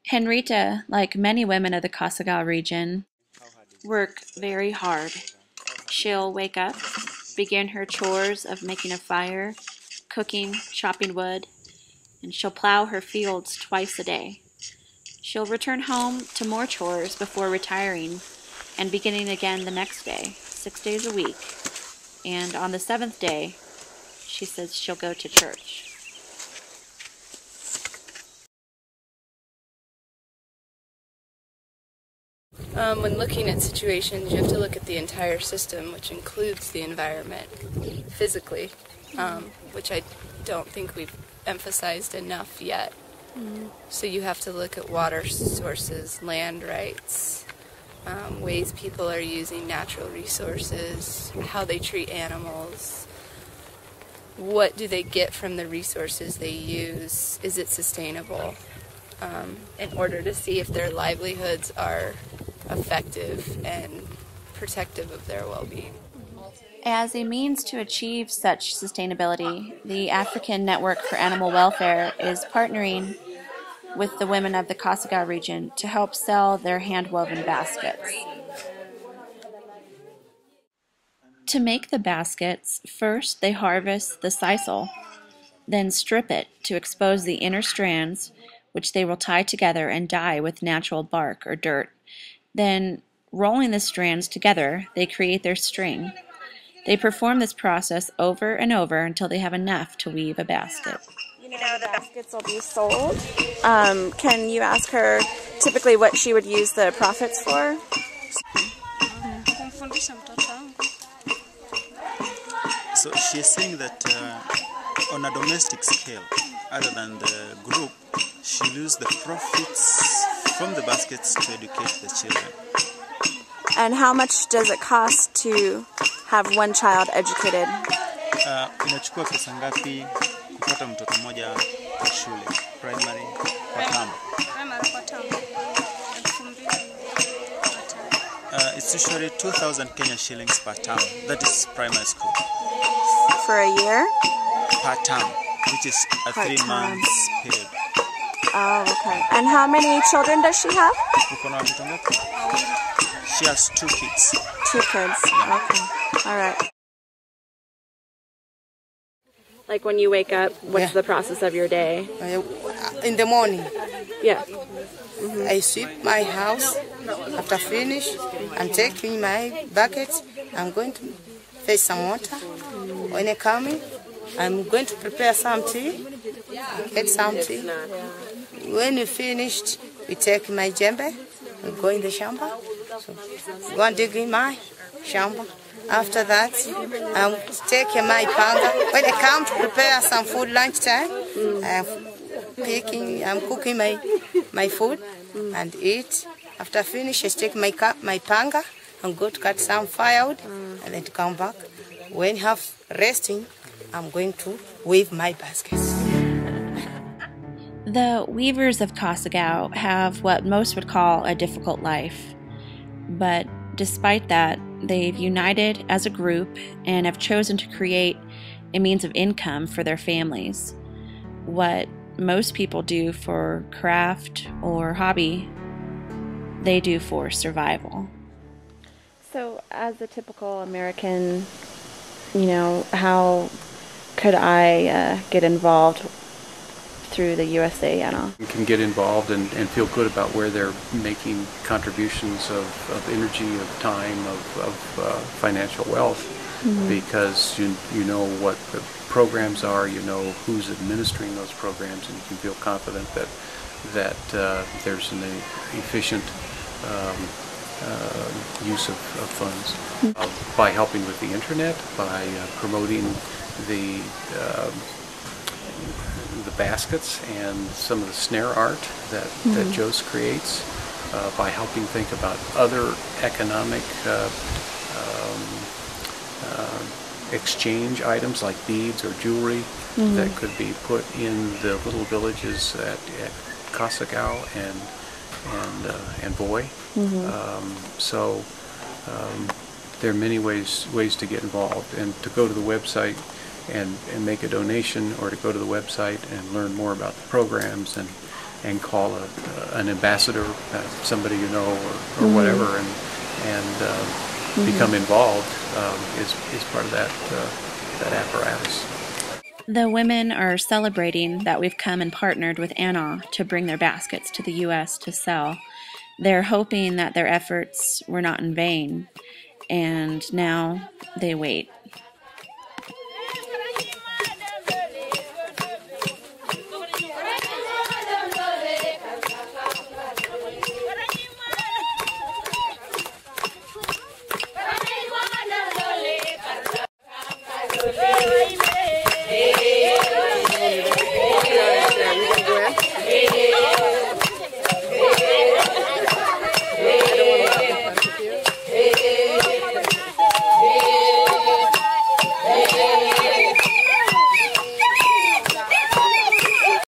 Henrietta, like many women of the Kassigau region, work very hard. She'll wake up, begin her chores of making a fire, cooking, chopping wood, and she'll plow her fields twice a day. She'll return home to more chores before retiring and beginning again the next day, 6 days a week. And on the 7th day, she says she'll go to church. When looking at situations, you have to look at the entire system, which includes the environment physically, which I don't think we've emphasized enough yet. So you have to look at water sources, land rights, ways people are using natural resources, how they treat animals, what do they get from the resources they use, is it sustainable, in order to see if their livelihoods are effective and protective of their well-being. As a means to achieve such sustainability, the African Network for Animal Welfare is partnering with the women of the Kassigau region to help sell their hand-woven baskets. To make the baskets, first they harvest the sisal, then strip it to expose the inner strands, which they will tie together and dye with natural bark or dirt. Then, rolling the strands together, they create their string. They perform this process over and over until they have enough to weave a basket. You know, the baskets will be sold. Can you ask her typically what she would use the profits for? So she is saying that on a domestic scale, other than the group, she'll use the profits from the baskets to educate the children. And how much does it cost to have one child educated? Inachukua pesa ngapi kupata mtoto mmoja kwa shule, primary kwa term? It's usually 2,000 Kenya shillings per term. That is primary school. For a year? Per term, which is a 3 months period. Oh, okay. And how many children does she have? She has 2 kids. 2 kids. Yeah. Okay. All right. Like when you wake up, what's the process of your day? In the morning. Yeah. I sweep my house. After finish, I'm taking my bucket. I'm going to fetch some water. When I come in, I'm going to prepare some tea. Get some tea. When we finished, we take my djembe. We go in the shamba. So go and dig in my shamba. After that, I'm taking my panga. When I come to prepare some food lunchtime, I'm cooking my food and eat. After finish, I take my panga and go to cut some firewood and then to come back. When have resting, I'm going to weave my baskets. The weavers of Kassigau have what most would call a difficult life. But despite that, they've united as a group and have chosen to create a means of income for their families. What most people do for craft or hobby, they do for survival. So as a typical American, how could I get involved through the USANL? You can get involved and feel good about where they're making contributions of energy, of time, of financial wealth, because you know what the programs are, you know who's administering those programs, and you can feel confident that there's an efficient use of funds. By helping with the internet, by promoting the baskets and some of the snare art that Jose creates, by helping think about other economic exchange items like beads or jewelry that could be put in the little villages at Kassigau and and boy. So there are many ways to get involved, and to go to the website and make a donation, or to go to the website and learn more about the programs, and call an ambassador, somebody you know, or whatever, and become involved is part of that apparatus. The women are celebrating that we've come and partnered with Anna to bring their baskets to the U.S. to sell. They're hoping that their efforts were not in vain, and now they wait.